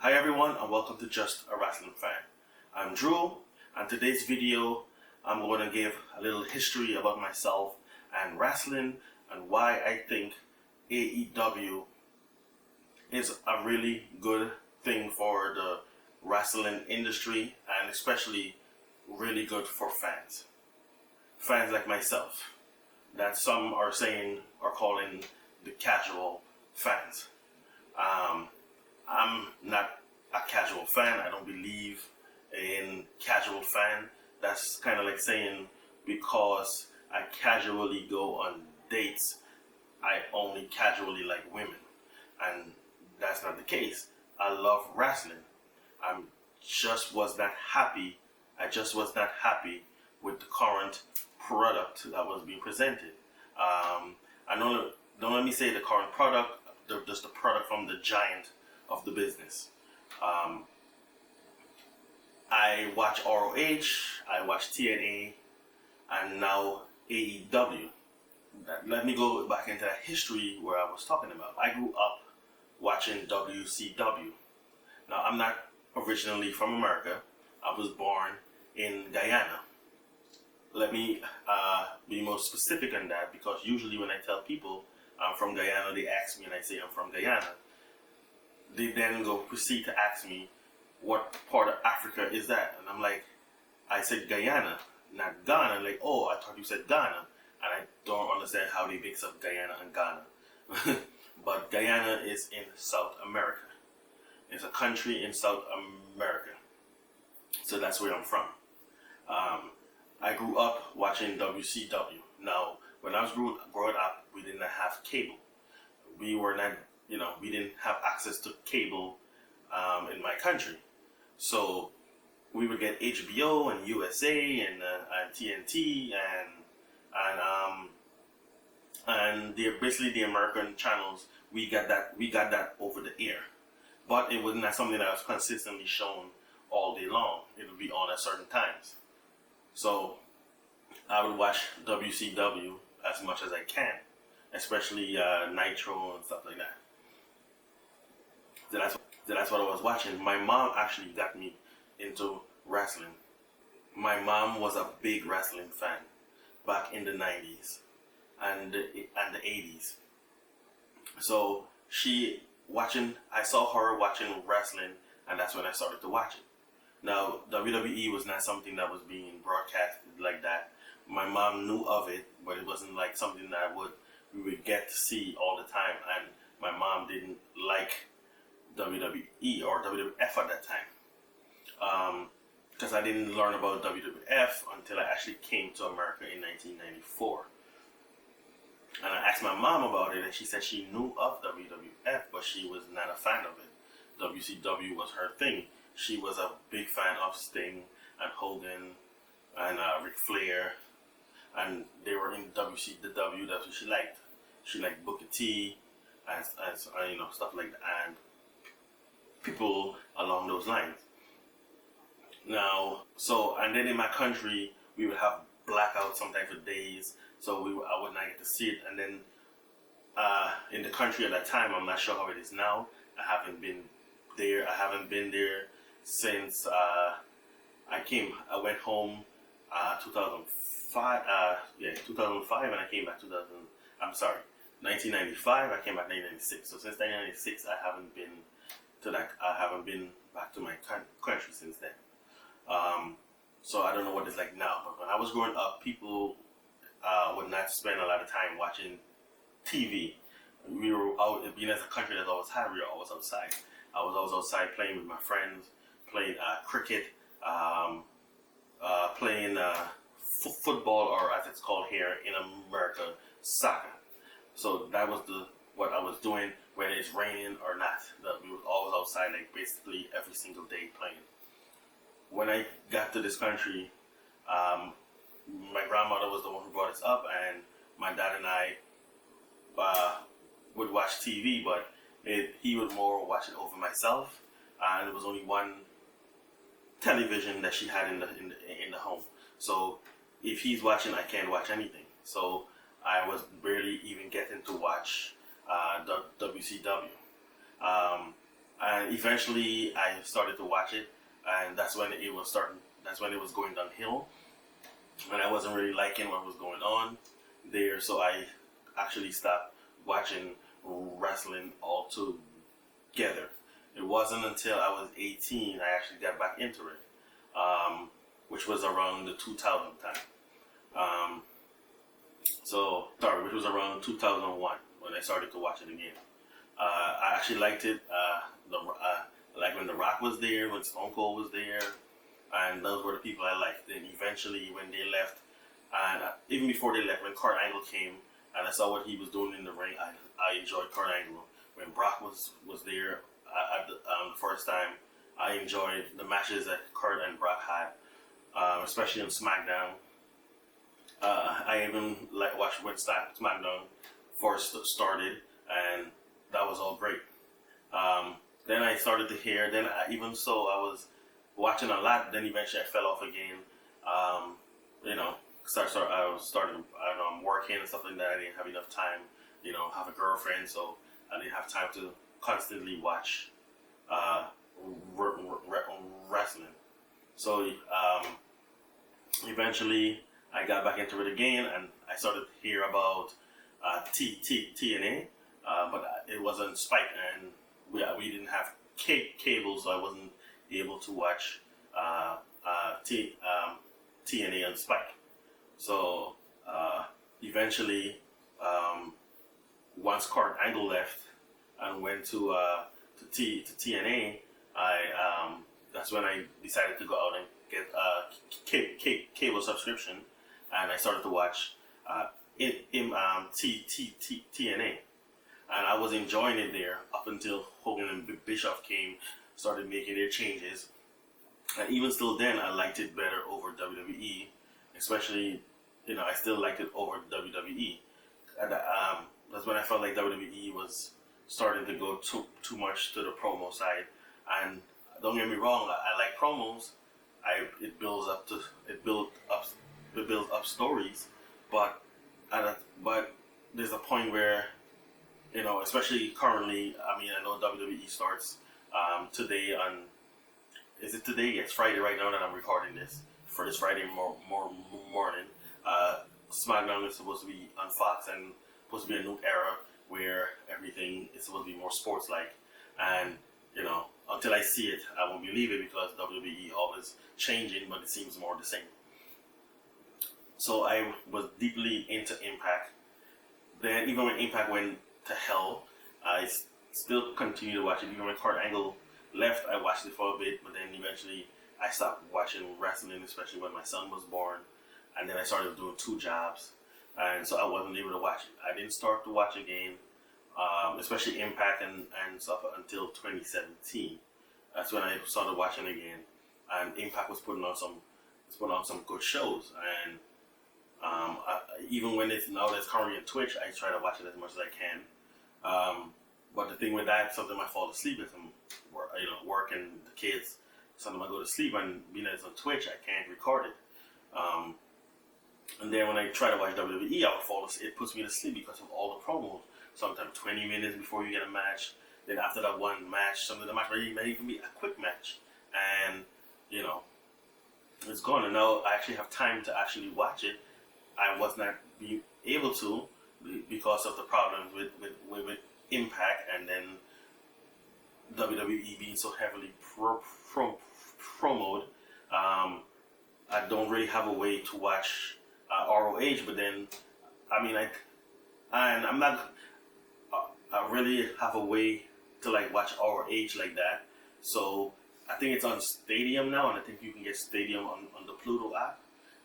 Hi everyone, and welcome to Just a Wrestling Fan. I'm Drew, and today's video I'm going to give a little history about myself and wrestling and why I think AEW is a really good thing for the wrestling industry, and especially really good for fans. Fans like myself, that some are saying or calling the casual fans. I'm not a casual fan. I don't believe in casual fan. That's kind of like saying because I casually go on dates, I only casually like women. And that's not the case. I love wrestling. I just was not happy with the current product that was being presented. Don't let me say the current product, just the product from the giant of the business. I watch ROH, I watch TNA, and now AEW. Let me go back into that history where I was talking about. I grew up watching WCW. Now, I'm not originally from America. I was born in Guyana. Let me be more specific on that, because usually when I tell people I'm from Guyana, they ask me and I say I'm from Guyana. They then proceed to ask me what part of Africa is that, and I'm like, I said Guyana, not Ghana. Like, oh, I thought you said Ghana, and I don't understand how they mix up Guyana and Ghana. But Guyana is in South America. It's a country in South America, so that's where I'm from. I grew up watching WCW. Now, when I was growing up, we didn't have cable. We didn't have access to cable in my country. So we would get HBO and USA and TNT and basically the American channels. We got that over the air, but it was not something that was consistently shown all day long. It would be on at certain times. So I would watch WCW as much as I can, especially Nitro and stuff like that. That's what I was watching. My mom actually got me into wrestling. My mom was a big wrestling fan back in the 90s and the 80s. So I saw her watching wrestling, and that's when I started to watch it. Now, WWE was not something that was being broadcasted like that. My mom knew of it, but it wasn't like something that we would get to see all the time. And my mom didn't like WWE or WWF at that time, because I didn't learn about WWF until I actually came to America in 1994. And I asked my mom about it, and she said she knew of WWF, but she was not a fan of it. WCW was her thing. She was a big fan of Sting and Hogan and Ric Flair, and they were in WCW. That's what she liked. She liked Booker T and stuff like that, and people along those lines. Now, and then in my country, we would have blackouts sometimes for days, so I would not get to see it. And then in the country at that time, I'm not sure how it is now. I haven't been there since I came. I went home 2005. 2005, and I came back 1995. I came back 1996. So since 1996, I haven't been back to my country since then. So I don't know what it's like now. But when I was growing up, people would not spend a lot of time watching TV. We were out, being as a country that's always had, we were always outside. I was always outside playing with my friends, playing cricket, playing football, or as it's called here in America, soccer. So that was what I was doing, whether it's raining or not. We were always outside, like basically every single day playing. When I got to this country, my grandmother was the one who brought us up, and my dad and I would watch TV, but he would more watch it over myself, and there was only one television that she had in the home. So if he's watching, I can't watch anything. So I was barely even getting to watch the WCW. And eventually I started to watch it, and that's when it was starting. That's when it was going downhill, and I wasn't really liking what was going on there. So I actually stopped watching wrestling altogether. It wasn't until I was 18 I actually got back into it, which was around the 2000 time. Which was around 2001 when I started to watch it again. I actually liked it. Like when The Rock was there, when Stone Cold was there, and those were the people I liked. Then eventually, when they left, and even before they left, when Kurt Angle came, and I saw what he was doing in the ring, I enjoyed Kurt Angle. When Brock was there at the first time, I enjoyed the matches that Kurt and Brock had, especially on SmackDown. I even watched when SmackDown first started, and that was all great. Then I started to hear. Even so, I was watching a lot. Then eventually, I fell off again. You know, I was starting. I'm working and stuff like that. I didn't have enough time. You know, have a girlfriend, so I didn't have time to constantly watch wrestling. So eventually, I got back into it again, and I started to hear about TNA, but it wasn't Spike, and we didn't have cable, so I wasn't able to watch TNA on Spike. So eventually, once Kurt Angle left and went to TNA, that's when I decided to go out and get a cable subscription, and I started to watch TNA. And I was enjoying it there up until Hogan and Bischoff started making their changes. And even still then, I liked it better over WWE, especially, I still liked it over WWE. And that's when I felt like WWE was starting to go too much to the promo side. And don't get me wrong, I like promos. It builds up stories, but there's a point where, especially currently. I mean, I know WWE starts today on. Is it today? It's Friday right now that I'm recording this. For this Friday morning, SmackDown is supposed to be on Fox and supposed to be a new era where everything is supposed to be more sports-like. And until I see it, I won't believe it because WWE always changing, but it seems more the same. So I was deeply into Impact. Then even when Impact went to hell, I still continued to watch it. Even when Kurt Angle left, I watched it for a bit, but then eventually I stopped watching wrestling, especially when my son was born. And then I started doing 2 jobs, and so I wasn't able to watch it. I didn't start to watch again, especially Impact and stuff until 2017. That's when I started watching again, and Impact was putting on some good shows. And even when it's currently on Twitch, I try to watch it as much as I can. But the thing with that, sometimes I fall asleep as I'm work and the kids. Sometimes I go to sleep, and being that it's on Twitch, I can't record it. And then when I try to watch WWE, I would fall asleep. It puts me to sleep because of all the promos. Sometimes 20 minutes before you get a match. Then after that one match, sometimes the match might even be a quick match. And, it's gone. And now I actually have time to actually watch it. I was not being able to because of the problems with Impact, and then WWE being so heavily promoted. I don't really have a way to watch ROH, but then, I really have a way to watch ROH like that. So I think it's on Stadium now, and I think you can get Stadium on the Pluto app,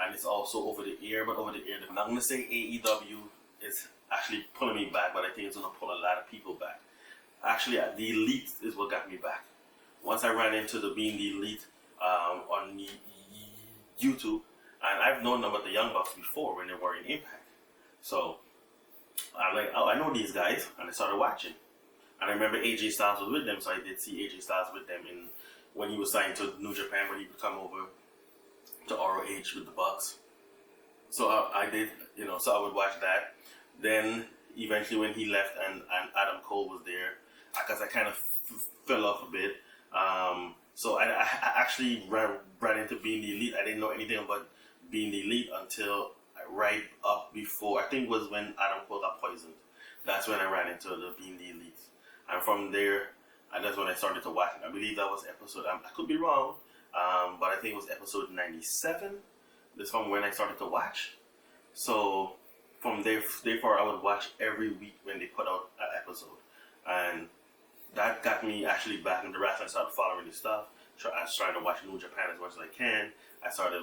and it's also over the air. But over the air, I'm not going to say AEW is actually pulling me back, but I think it's going to pull a lot of people back. Actually, the Elite is what got me back. Once I ran into being the Elite on YouTube, and I've known about the Young Bucks before when they were in Impact. So I know these guys, and I started watching. And I remember AJ Styles was with them, so I did see AJ Styles with them when he was signed to New Japan, when he would come over to ROH with the Bucks. So I did, so I would watch that. Then eventually when he left and Adam Cole was there, because I kind of fell off a bit. So I actually ran into Being the Elite. I didn't know anything about Being the Elite until right up before, I think it was when Adam Cole got poisoned. That's when I ran into the Being the Elite. And from there, and that's when I started to watch it. I believe that was episode, I could be wrong, but I think it was episode 97. That's from when I started to watch. So from there, therefore, I would watch every week when they put out an episode. And that got me actually back into wrestling. I started following this stuff. I was trying to watch New Japan as much as I can. I started,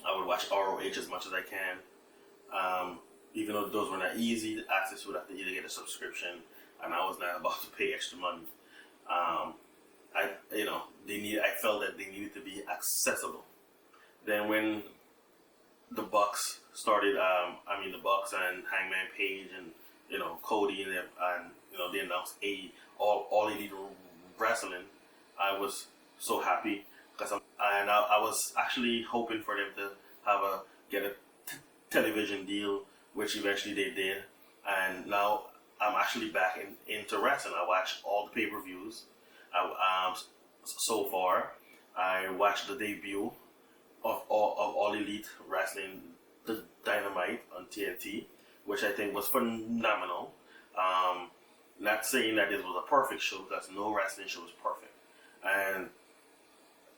I would watch ROH as much as I can. Even though those were not easy, the access would have to either get a subscription, and I was not about to pay extra money. I felt that they needed to be accessible. Then when the Bucks started, the Bucks and Hangman Page and Cody and they announced all Elite Wrestling, I was so happy because I was actually hoping for them to get a television deal, which eventually they did, and now I'm actually back into wrestling. I watch all the pay-per-views. So far, I watched the debut of All Elite Wrestling, the Dynamite on TNT, which I think was phenomenal. Not saying that it was a perfect show, because no wrestling show is perfect, and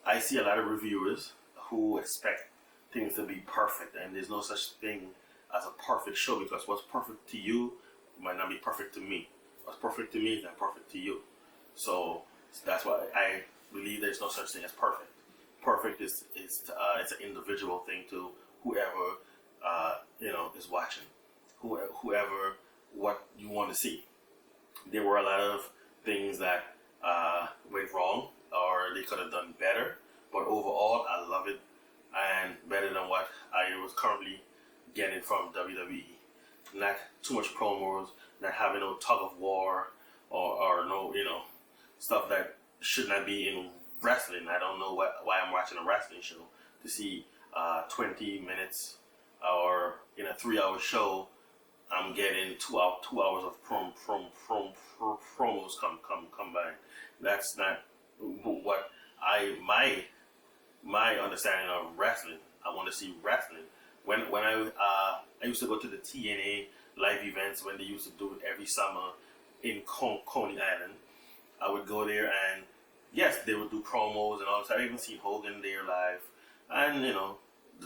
I see a lot of reviewers who expect things to be perfect, and there's no such thing as a perfect show, because what's perfect to you might not be perfect to me. What's perfect to me is not perfect to you. So that's why I believe there's no such thing as perfect. Perfect is it's an individual thing to whoever is watching, whoever what you want to see. There were a lot of things that went wrong, or they could have done better, but overall I love it, and better than what I was currently getting from WWE. Not too much promos, not having no tug of war, or no stuff that should not be in wrestling. I don't know why I'm watching a wrestling show to see 20 minutes, or in a 3-hour show I'm getting 2 hours of promos combined. That's not what my understanding of wrestling. I want to see wrestling. When I used to go to the TNA live events when they used to do it every summer in Coney Island, I would go there, and yes, they would do promos and all that. I even seen Hogan there live, and the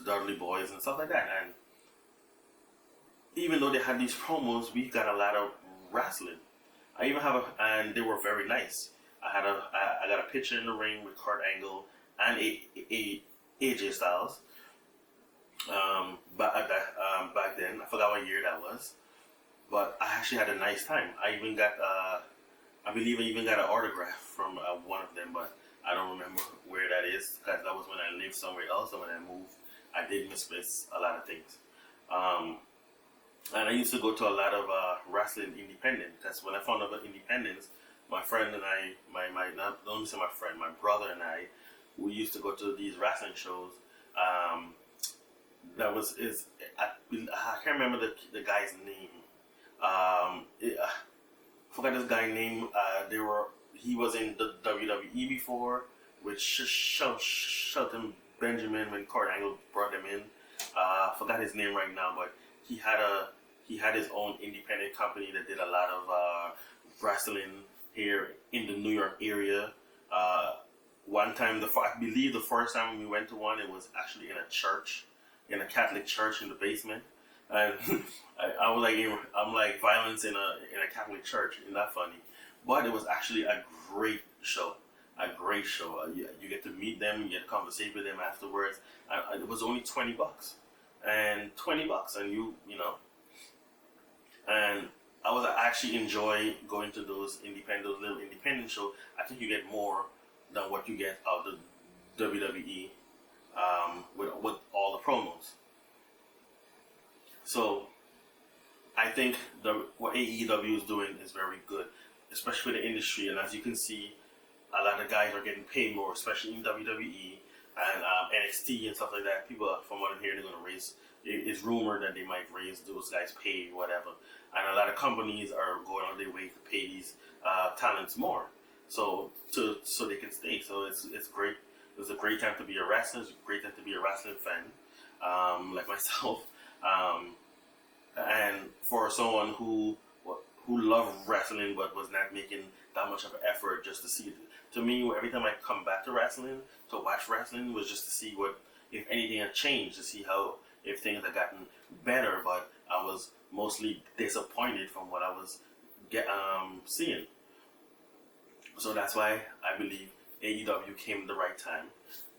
Dudley Boys and stuff like that. And even though they had these promos, we got a lot of wrestling. I even have and they were very nice. I got a picture in the ring with Kurt Angle and AJ Styles. Back then, I forgot what year that was, but I actually had a nice time. I even got, I believe I even got an autograph from one of them, but I don't remember where that is, because that was when I lived somewhere else, and when I moved, I did misplace a lot of things. And I used to go to a lot of wrestling independent, because when I found out about independence, my friend and I, don't say my friend, my brother and I, we used to go to these wrestling shows. I can't remember the guy's name. I forgot this guy's name. He was in the WWE before with Shelton Benjamin when Kurt Angle brought him in. I forgot his name right now, but he had his own independent company that did a lot of wrestling here in the New York area. One time, I believe the first time we went to one, it was actually in a church, in a Catholic church in the basement. And I was like, I'm like, violence in a Catholic church, isn't that funny? But it was actually a great show. You get to meet them, you get to conversate with them afterwards. It was only $20, and and I actually enjoy going to those little independent shows. I think you get more than what you get out of the WWE with all the promos. So I think what AEW is doing is very good, especially for the industry. And as you can see, a lot of guys are getting paid more, especially in WWE and NXT and stuff like that. People, from what I'm hearing, they're going to raise it's rumored that they might raise those guys' pay, whatever. And a lot of companies are going on their way to pay these talents more, so they can stay. So it's great. It was a great time to be a wrestler. It's a great time to be a wrestling fan, like myself. And for someone who loved wrestling but was not making that much of an effort just to see it. To me, every time I come back to wrestling, to watch wrestling, was just to see what, if anything had changed, to see how, if things had gotten better. But I was mostly disappointed from what I was seeing. So that's why I believe AEW came at the right time.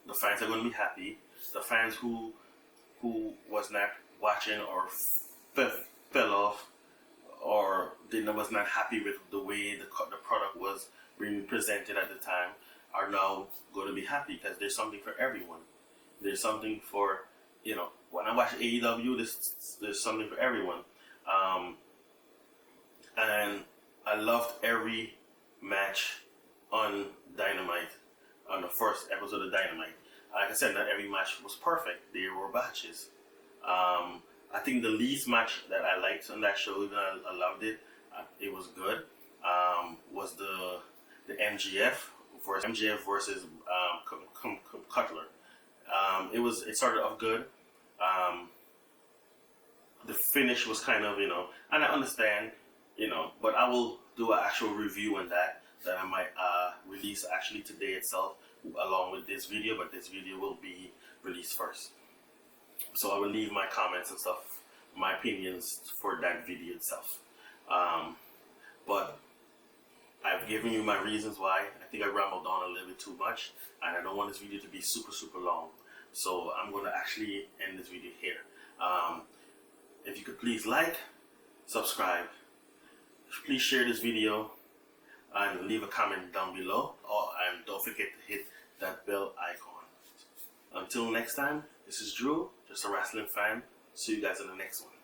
The fans are going to be happy. The fans who was not watching or fell off or was not happy with the way the product was being presented at the time are now going to be happy, because there's something for everyone. There's something for, when I watch AEW, there's something for everyone. And I loved every match on Dynamite, on the first episode of Dynamite. Like I said, not every match was perfect. There were batches. I think the least match that I liked on that show, even though I loved it, it was good, was the MJF versus Cutler. It started off good. The finish was kind of, and I understand, but I will do an actual review on that I might release actually today itself, along with this video, but this video will be released first. So I will leave my comments and stuff, my opinions for that video itself. But I've given you my reasons why. I think I rambled on a little bit too much, and I don't want this video to be super, super long. So I'm going to actually end this video here. If you could please like, subscribe, please share this video, and leave a comment down below. And don't forget to hit that bell icon. Until next time, this is Drew, just a wrestling fan. See you guys in the next one.